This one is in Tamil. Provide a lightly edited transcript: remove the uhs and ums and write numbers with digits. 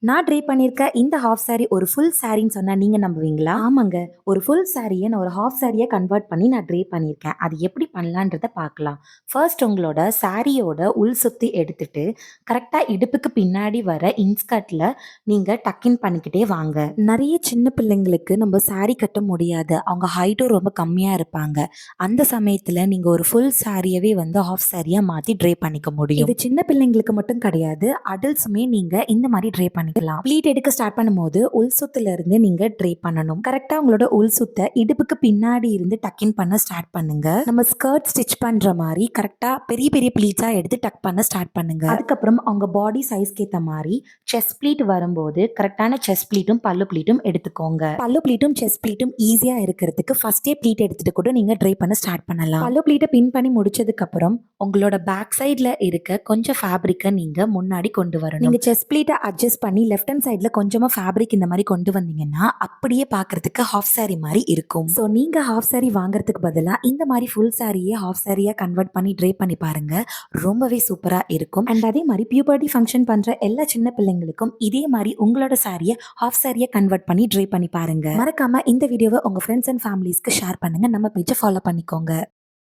நான் ட்ரை பண்ணியிருக்க இந்த ஹாஃப் சாரி ஒரு ஃபுல் சாரின்னு சொன்னா நீங்க நம்புவீங்களா? ஆமாங்க. ஒரு ஃபுல் சாரிய நான் ஒரு ஹாஃப் சாரியா கன்வெர்ட் பண்ணி நான் ட்ரை பண்ணியிருக்கேன். அது எப்படி பண்ணலான்றத பார்க்கலாம். ஃபர்ஸ்ட் உங்களோட சாரியோட உள் சுத்தி எடுத்துட்டு, கரெக்ட்டா இடுப்புக்கு பின்னாடி வர இன்ஸ்கர்ட்ல நீங்க டக் பண்ணிக்கிட்டே வாங்க. நெறைய சின்ன பிள்ளைங்களுக்கு நம்ம சாரி கட்ட முடியாது. அவங்க ஹைட்டும் ரொம்ப கம்மியா இருப்பாங்க. அந்த சமயத்துல நீங்க ஒரு ஃபுல் சாரியவே வந்து ஹாஃப் சாரியா மாத்தி ட்ரை பண்ணிக்க முடியும். இது சின்ன பிள்ளைங்களுக்கு மட்டும் கிடையாது. அடல்ட்ஸுமே நீங்க இந்த மாதிரி ட்ரை பண்ணிக்கலாம். ப்ளீட் எடுக்க ஸ்டார்ட் பண்ணும்போது உள் சுத்துல இருந்து நீங்க ட்ரை பண்ணணும். கரெக்டா உங்களோட உள் சுத்த இடுப்புக்கு பின்னாடி இருந்து டக்கின் பண்ண ஸ்டார்ட் பண்ணுங்க. நம்ம ஸ்கர்ட் ஸ்டிச் பண்ற மாதிரி கரெக்டா பெரிய பெரிய ப்ளீட்ஸா எடுத்து டக் பண்ண ஸ்டார்ட் பண்ணுங்க. அதுக்கப்புறம் அவங்க பாடி சைஸ்க்கு ஏத்த மாதிரி செஸ்ட் ப்ளீட் வரும்போது கரெக்டான செஸ்ட் ப்ளீட்டும் பல்லு ப்ளீட்டும் எடுத்துக்கோங்க. பல்லு ப்ளீட்டும் செஸ்ட் ப்ளீட்டும் ஈஸியா இருக்கிறதுக்கு ஃபர்ஸ்டே ப்ளீட் எடுத்துட்டு கூட நீங்க ட்ரை பண்ண ஸ்டார்ட் பண்ணலாம். பல்லு ப்ளீட்டை பின் பண்ணி முடிச்சதுக்கு அப்புறம் உங்களோட பேக் சைட்ல இருக்க கொஞ்சம் ஃபேப்ரிக்கை நீங்க முன்னாடி கொண்டு வரணும். நீங்க செஸ்ட் ப்ளீட்டை அட்ஜஸ்ட் பண்ணி லெஃப்ட் ஹேண்ட் சைட்ல கொஞ்சமா ஃபேப்ரிக் இந்த மாதிரி கொண்டு வந்தீங்கன்னா அப்படியே பாக்குறதுக்கு ஹாஃப் சாரி மாதிரி இருக்கும். ஸோ நீங்க ஹாஃப் சாரி வாங்குறதுக்கு பதிலா இந்த மாதிரி ஃபுல் சாரியே ஹாஃப் சாரியா கன்வெர்ட் பண்ணி ட்ரை பண்ணி பாருங்க. ரொம்பவே சூப்பரா இருக்கும். அண்ட் அதே மாதிரி பியூபர்ட்டி ஃபங்க்ஷன் பண்ற எல்லா சின்ன பிள்ளைங்களுக்கும் இதே மாதிரி உங்களோட சாரியை ஹாஃப் சாரியா கன்வெர்ட் பண்ணி ட்ரை பண்ணி பாருங்க. மறக்காம இந்த வீடியோவை உங்க ஃப்ரெண்ட்ஸ் அண்ட் ஃபேமிலிஸ்க்கு ஷேர் பண்ணுங்க. நம்ம பேஜை ஃபாலோ பண்ணிக்கோங்க.